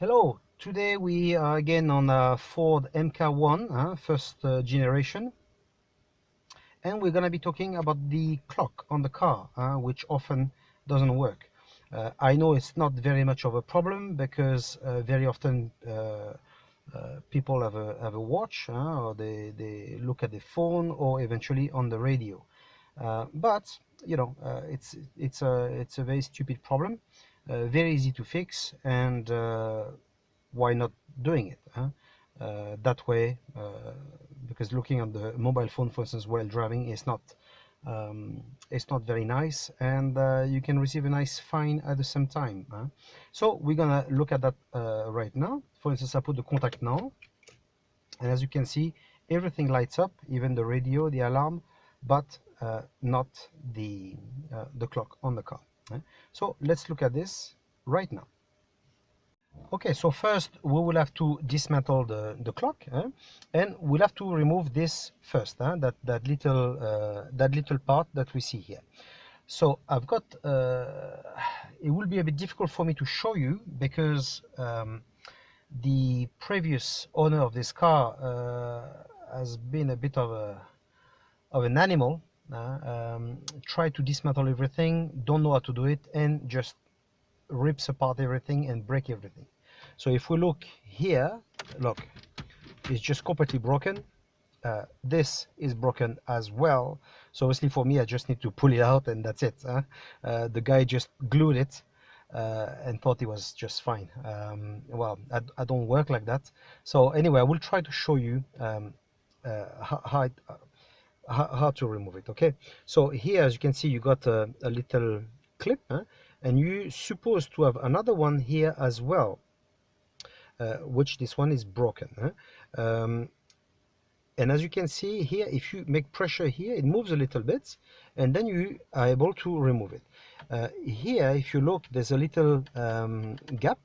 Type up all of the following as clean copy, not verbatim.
Hello, today we are again on a Ford MK1, first generation, and we're going to be talking about the clock on the car, which often doesn't work. I know it's not very much of a problem because very often people have a watch, or they look at the phone or eventually on the radio. But you know, it's a very stupid problem, very easy to fix, and why not doing it? That way, because looking at the mobile phone, for instance, while driving um, is not very nice, and you can receive a nice fine at the same time. So we're gonna look at that right now. For instance, I put the contact now, and as you can see, everything lights up, even the radio, the alarm, but not the clock on the car. So let's look at this right now. Okay, so first we will have to dismantle the clock, and we'll have to remove this first, that little part that we see here. So I've got it will be a bit difficult for me to show you because the previous owner of this car has been a bit of an animal. Try to dismantle everything, don't know how to do it, and just rips apart everything and break everything. So if we look here, look, it's just completely broken. This is broken as well. So obviously for me, I just need to pull it out and that's it. The guy just glued it and thought it was just fine. Well, I don't work like that. So anyway, I will try to show you how to remove it. Okay, so here, as you can see, you got a little clip, and you supposed to have another one here as well, which this one is broken. And as you can see here, if you make pressure here, it moves a little bit, and then you are able to remove it. Here, if you look, there's a little gap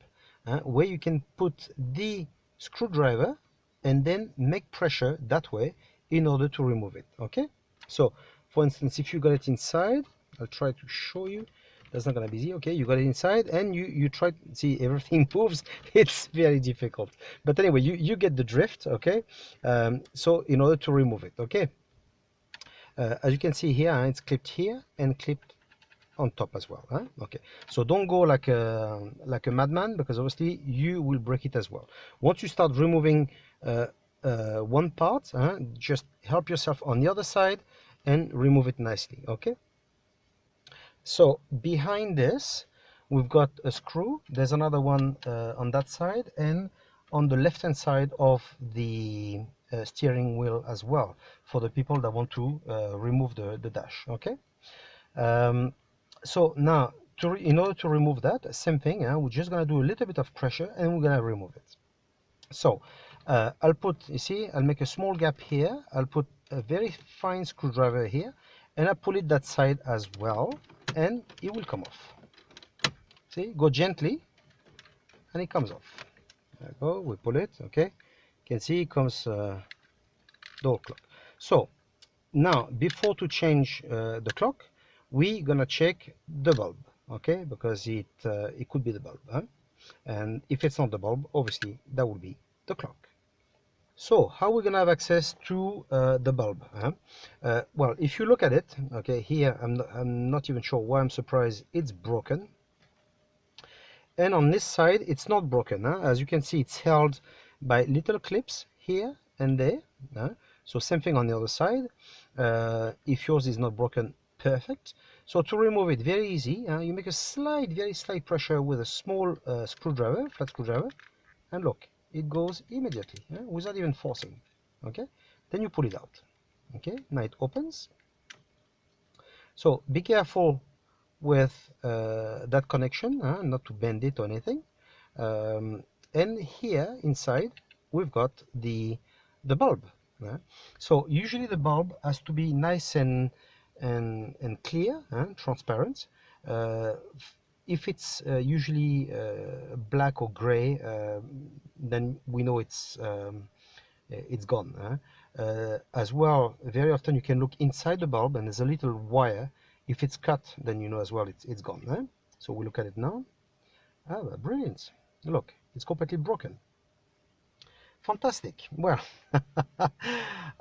where you can put the screwdriver and then make pressure that way in order to remove it. Okay, so for instance, if you got it inside, I'll try to show you. That's not gonna be easy. Okay, you got it inside and you try to see everything moves. It's very difficult, but anyway, you get the drift. Okay, so in order to remove it, okay, as you can see here, it's clipped here and clipped on top as well. Okay, so don't go like a madman, because obviously you will break it as well. Once you start removing one part, just help yourself on the other side and remove it nicely. Okay, so behind this we've got a screw. There's another one on that side and on the left hand side of the steering wheel as well, for the people that want to remove the dash. Okay, so now in order to remove that, same thing, we're just gonna do a little bit of pressure and we're gonna remove it. So I'll put, you see, I'll make a small gap here, I'll put a very fine screwdriver here, and I pull it that side as well, and it will come off. See, go gently and it comes off. There we go, we pull it. Okay, you can see it comes door clock. So now, before to change the clock, we're gonna check the bulb. Okay, because it could be the bulb, and if it's not the bulb, obviously that will be the clock. So how we're gonna have access to the bulb? Well, if you look at it, okay, here I'm not even sure why I'm surprised it's broken. And on this side, it's not broken. As you can see, it's held by little clips here and there. So same thing on the other side. If yours is not broken, perfect. So to remove it, very easy. You make a very slight pressure with a small screwdriver, flat screwdriver, and look, it goes immediately without even forcing. Okay, then you pull it out. Okay, now it opens. So be careful with that connection, not to bend it or anything. And here inside we've got the bulb. So usually the bulb has to be nice and clear, transparent. If it's usually black or gray, then we know it's gone. As well, very often you can look inside the bulb and there's a little wire. If it's cut, then you know as well it's gone. So we look at it now. Ah, brilliant. Look, it's completely broken. Fantastic. Well,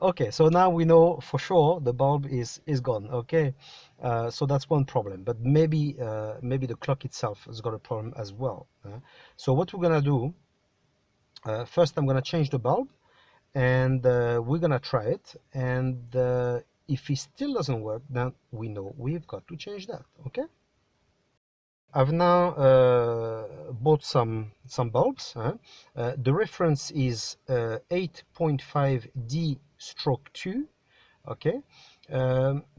okay, so now we know for sure the bulb is gone. Okay, so that's one problem, but maybe the clock itself has got a problem as well. So what we're gonna do, first I'm gonna change the bulb, and we're gonna try it, and if it still doesn't work, then we know we've got to change that. Okay, I've now bought some bulbs. The reference is 8.5D/2. Okay,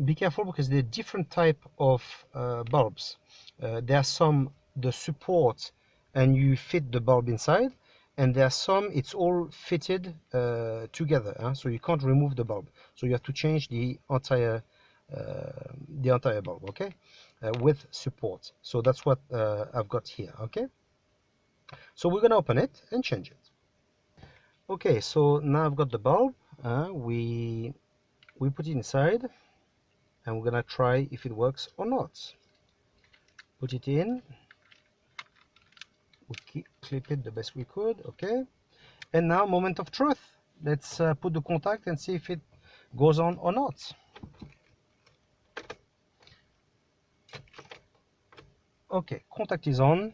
be careful because there are different type of bulbs. There are some the support and you fit the bulb inside, and there are some it's all fitted together, so you can't remove the bulb, so you have to change the entire bulb. Okay, with support. So that's what I've got here. Okay, so we're gonna open it and change it. Okay, so now I've got the bulb. We put it inside, and we're gonna try if it works or not. Put it in, we clip it the best we could. Okay, and now moment of truth. Let's put the contact and see if it goes on or not. Okay, contact is on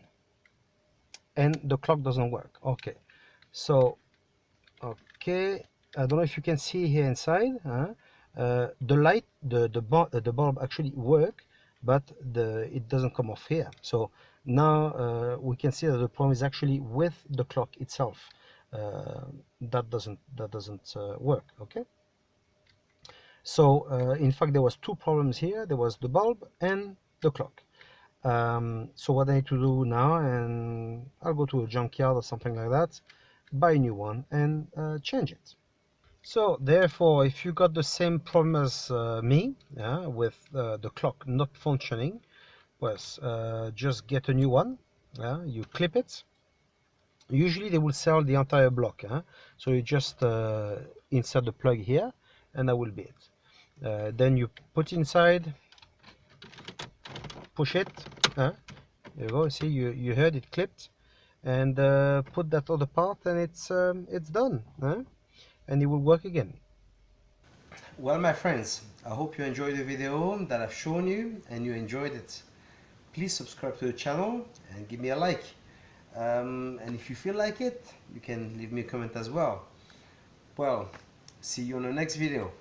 and the clock doesn't work. Okay, so okay, I don't know if you can see here inside, the light, the bulb actually work, but it doesn't come off here. So now we can see that the problem is actually with the clock itself. That doesn't work. Okay, so in fact there was two problems here. There was the bulb and the clock. So what I need to do now, and I'll go to a junkyard or something like that, buy a new one and change it. So therefore, if you got the same problem as me, with the clock not functioning, well, just get a new one. You clip it. Usually they will sell the entire block. So you just insert the plug here, and that will be it. Then you put inside, push it. There you go. See, you heard it clipped, and put that other part, and it's done. And it will work again. Well, my friends, I hope you enjoyed the video that I've shown you and you enjoyed it. Please subscribe to the channel and give me a like. And if you feel like it, you can leave me a comment as well. Well, see you on the next video.